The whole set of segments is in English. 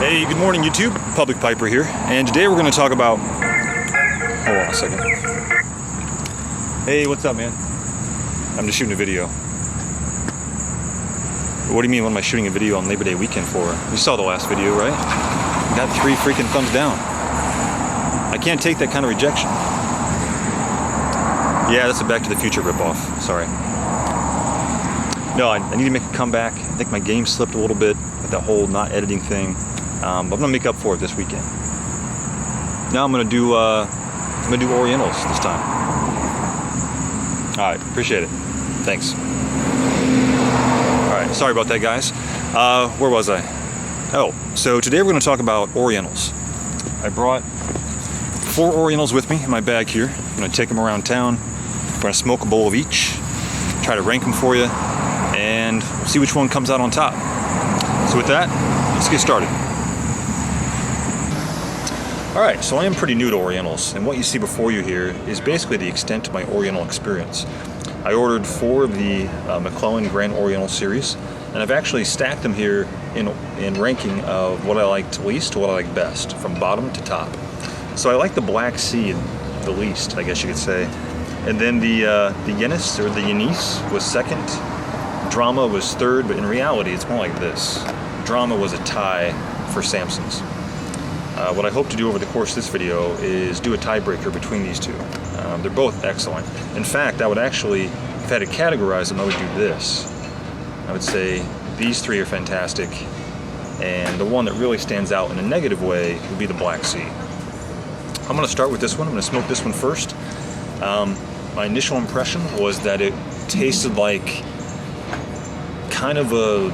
Hey, good morning YouTube, Public Piper here, and today we're going to talk about, hold on a second. Hey, what's up, man? I'm just shooting a video. What do you mean, what am I shooting a video on Labor Day weekend for? You saw the last video, right? Got 3 freaking thumbs down. I can't take that kind of rejection. Yeah, that's a Back to the Future ripoff, sorry. No, I need to make a comeback. I think my game slipped a little bit with that whole not editing thing. But I'm gonna make up for it this weekend. Now I'm gonna do Orientals this time. All right, appreciate it. Thanks. All right, sorry about that, guys. Where was I? Oh, so today we're gonna talk about Orientals. I brought 4 Orientals with me in my bag here. I'm gonna take them around town. We're gonna smoke a bowl of each, try to rank them for you, and see which one comes out on top. So with that, let's get started. Alright, so I am pretty new to Orientals, and what you see before you here is basically the extent of my Oriental experience. I ordered 4 of the McClelland Grand Oriental series, and I've actually stacked them here in ranking of what I liked least to what I like best, from bottom to top. So I like the Black Sea the least, I guess you could say. And then the Yenidje was second. Drama was third, but in reality it's more like this. Drama was a tie for Samson's. What I hope to do over the course of this video is do a tiebreaker between these two. They're both excellent. In fact, I would actually, if I had to categorize them, I would do this. I would say these 3 are fantastic, and the one that really stands out in a negative way would be the Black Sea. I'm going to start with this one. I'm going to smoke this one first. My initial impression was that it tasted like kind of a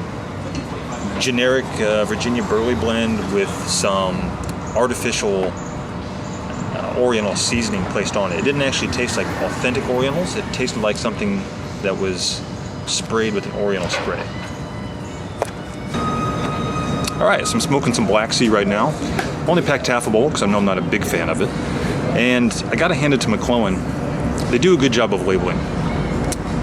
generic Virginia Burley blend with some artificial Oriental seasoning placed on it. It didn't actually taste like authentic Orientals. It tasted like something that was sprayed with an Oriental spray. Alright, so I'm smoking some Black Sea right now. I've only packed half a bowl because I know I'm not a big fan of it. And I gotta hand it to McClelland. They do a good job of labeling.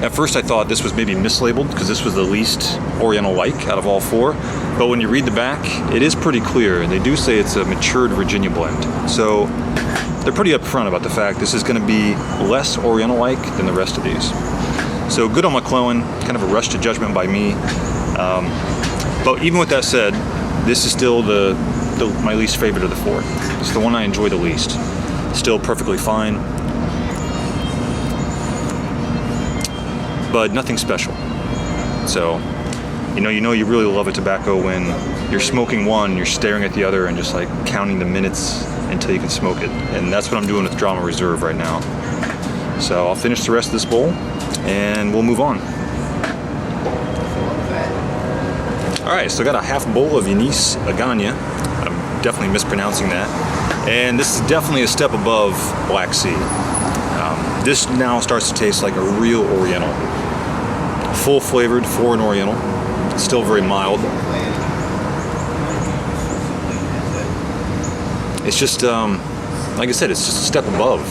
At first I thought this was maybe mislabeled because this was the least Oriental-like out of all 4. But when you read the back, it is pretty clear. They do say it's a matured Virginia blend. So they're pretty upfront about the fact this is going to be less Oriental-like than the rest of these. So good on McClelland, kind of a rush to judgment by me. But even with that said, this is still my least favorite of the 4. It's the one I enjoy the least. Still perfectly fine, but nothing special. So, you know you really love a tobacco when you're smoking one, you're staring at the other and just like counting the minutes until you can smoke it. And that's what I'm doing with Drama Reserve right now. So I'll finish the rest of this bowl and we'll move on. Alright, so I got a half bowl of Yenidje Agonya. I'm definitely mispronouncing that. And this is definitely a step above Black Sea. This now starts to taste like a real Oriental. Full flavored foreign Oriental. Still very mild. It's just, like I said, it's just a step above.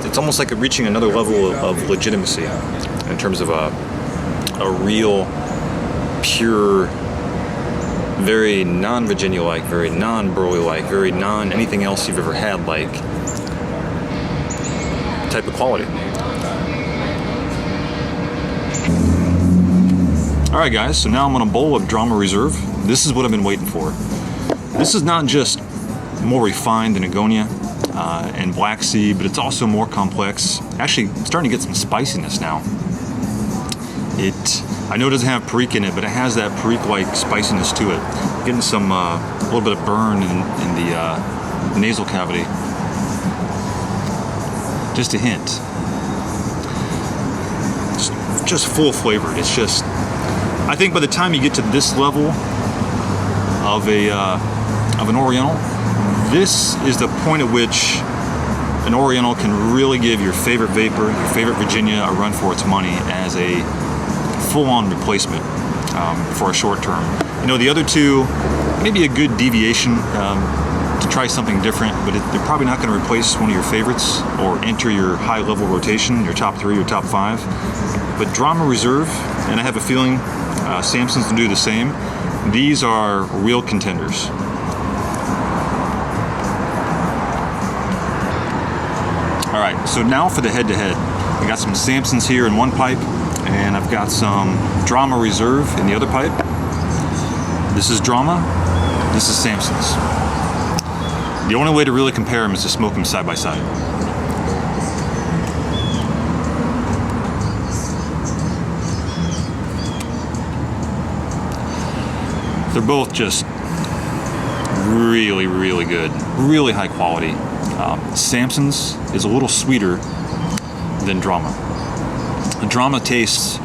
It's almost like reaching another level of legitimacy in terms of a real, pure, very non-Virginia-like, very non-Burley-like, very non-anything else you've ever had like type of quality. Alright guys, so now I'm on a bowl of Drama Reserve. This is what I've been waiting for. This is not just more refined than Agonya and Black Sea, but it's also more complex. Actually, I'm starting to get some spiciness now. I know it doesn't have perique in it, but it has that perique-like spiciness to it. Getting some, a little bit of burn in the nasal cavity. Just a hint. Just full flavored. It's just, I think by the time you get to this level of an Oriental, this is the point at which an Oriental can really give your favorite vapor, your favorite Virginia a run for its money as a full-on replacement for a short term. You know, the other 2, maybe a good deviation to try something different, but they're probably not going to replace one of your favorites or enter your high-level rotation, your top 3 or top 5. But Drama Reserve, and I have a feeling Samson's will do the same. These are real contenders. All right, so now for the head-to-head. I got some Samsons here in one pipe, and I've got some Drama Reserve in the other pipe. This is Drama, this is Samson's. The only way to really compare them is to smoke them side by side. They're both just really, really good, really high quality. Samson's is a little sweeter than Drama. The Drama tastes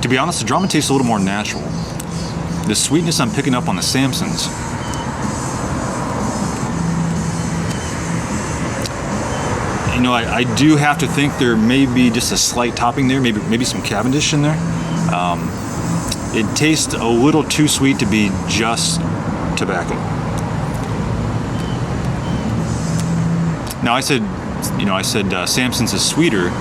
to be honest, the Drama tastes a little more natural. The sweetness I'm picking up on the Samson's I do have to think there may be just a slight topping there, maybe some Cavendish in there. It tastes a little too sweet to be just tobacco. Now I said Samson's is sweeter,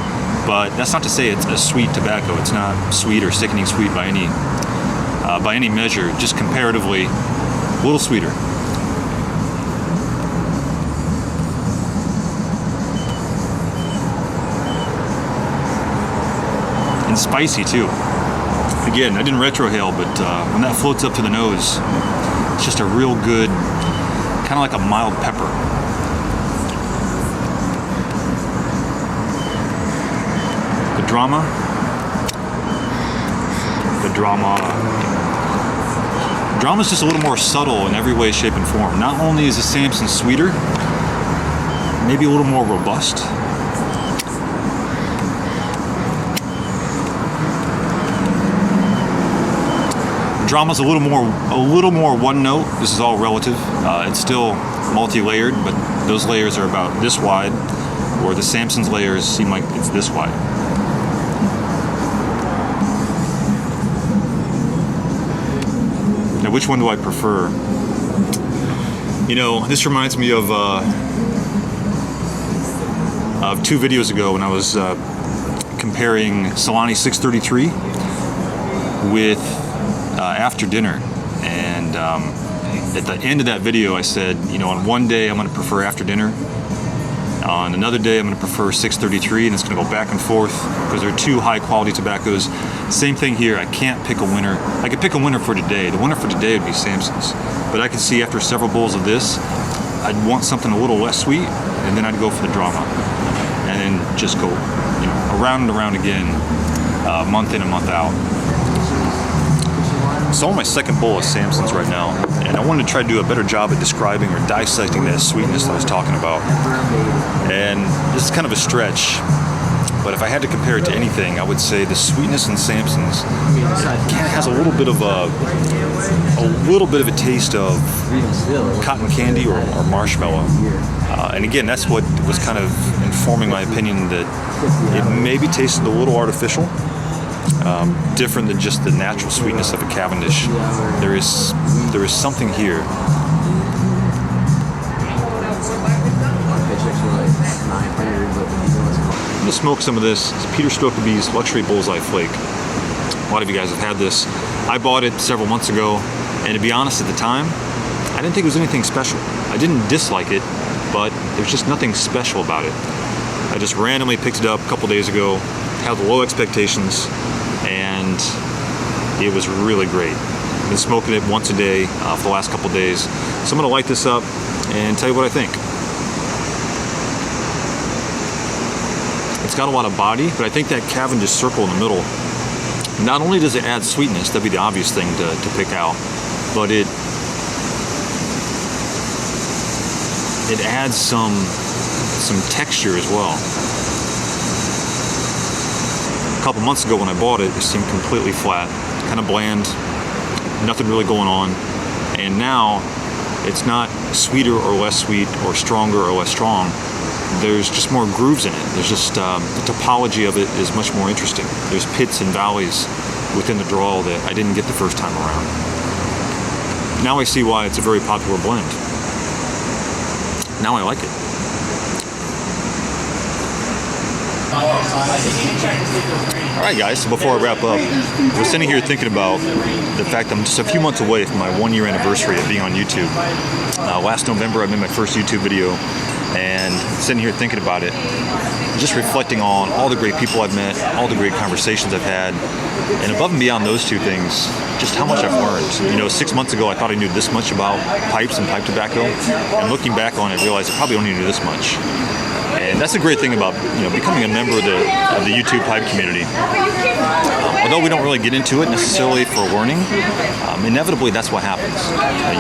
but that's not to say it's a sweet tobacco. It's not sweet or sickening sweet by any measure. Just comparatively, a little sweeter. And spicy too. Again, I didn't retrohale, but when that floats up to the nose, it's just a real good, kind of like a mild pepper. The Drama's just a little more subtle in every way, shape, and form. Not only is the Samson sweeter, maybe a little more robust. Drama's a little more one note. This is all relative. It's still multi-layered, but those layers are about this wide, or the Samson's layers seem like it's this wide. Now, which one do I prefer? This reminds me of two videos ago when I was comparing Solani 633 with After Dinner, and at the end of that video I said, on one day I'm going to prefer After Dinner, on another day I'm going to prefer 633, and it's going to go back and forth because they're two high quality tobaccos. Same thing here. I can't pick a winner. I could pick a winner for today. The winner for today would be Samson's, but I could see after several bowls of this I'd want something a little less sweet, and then I'd go for the Drama, and then just go around and around again, month in and month out. So I'm on my second bowl of Samson's right now, and I wanted to try to do a better job at describing or dissecting that sweetness that I was talking about. And this is kind of a stretch, but if I had to compare it to anything, I would say the sweetness in Samson's has a little bit of a taste of cotton candy or marshmallow. And again, that's what was kind of informing my opinion that it maybe tasted a little artificial. Different than just the natural sweetness of a Cavendish. There is something here. I'm going to smoke some of this. It's Peter Stokkebye's Luxury Bullseye Flake. A lot of you guys have had this. I bought it several months ago, and to be honest, at the time, I didn't think it was anything special. I didn't dislike it, but there's just nothing special about it. I just randomly picked it up a couple days ago, had low expectations, and it was really great. I've been smoking it once a day for the last couple days. So I'm going to light this up and tell you what I think. It's got a lot of body, but I think that Cavendish circle in the middle, not only does it add sweetness, that'd be the obvious thing to pick out, but it adds some texture as well. A couple months ago when I bought it, it seemed completely flat, kind of bland, nothing really going on. And now it's not sweeter or less sweet or stronger or less strong. There's just more grooves in it. There's just the topology of it is much more interesting. There's pits and valleys within the draw that I didn't get the first time around. Now I see why it's a very popular blend. Now I like it. Oh, All right, guys, so before I wrap up, I was sitting here thinking about the fact I'm just a few months away from my 1-year anniversary of being on YouTube. Last November, I made my first YouTube video, and sitting here thinking about it, just reflecting on all the great people I've met, all the great conversations I've had, and above and beyond those two things, just how much I've learned. You know, 6 months ago, I thought I knew this much about pipes and pipe tobacco, and looking back on it, I realized I probably only knew this much. And that's a great thing about, you know, becoming a member of the YouTube pipe community. Although we don't really get into it necessarily for learning, inevitably that's what happens.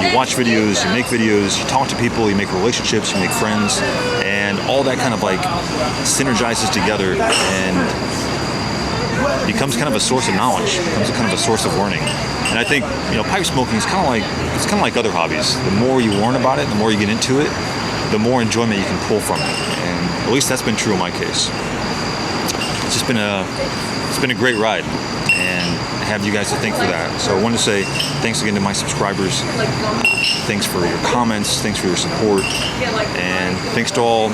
You watch videos, you make videos, you talk to people, you make relationships, you make friends, and all that kind of like synergizes together and becomes kind of a source of knowledge, becomes kind of a source of learning. And I think, you know, pipe smoking is kind of like other hobbies. The more you learn about it, the more you get into it, the more enjoyment you can pull from it. And at least that's been true in my case. It's just been a great ride, and I have you guys to thank for that. So I want to say thanks again to my subscribers. Thanks for your comments, thanks for your support, and thanks to all,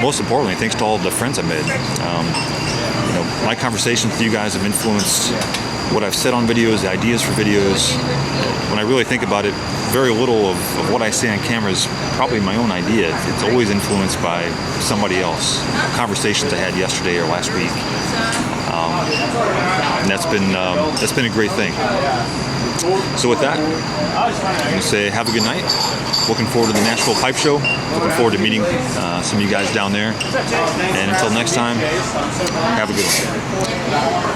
most importantly, thanks to all the friends I made. You know, my conversations with you guys have influenced what I've said on videos, the ideas for videos. When I really think about it, very little of what I say on camera is probably my own idea. It's always influenced by somebody else. Conversations I had yesterday or last week. And that's been a great thing. So with that, I'm going to say have a good night. Looking forward to the Nashville Pipe Show. Looking forward to meeting some of you guys down there. And until next time, have a good one.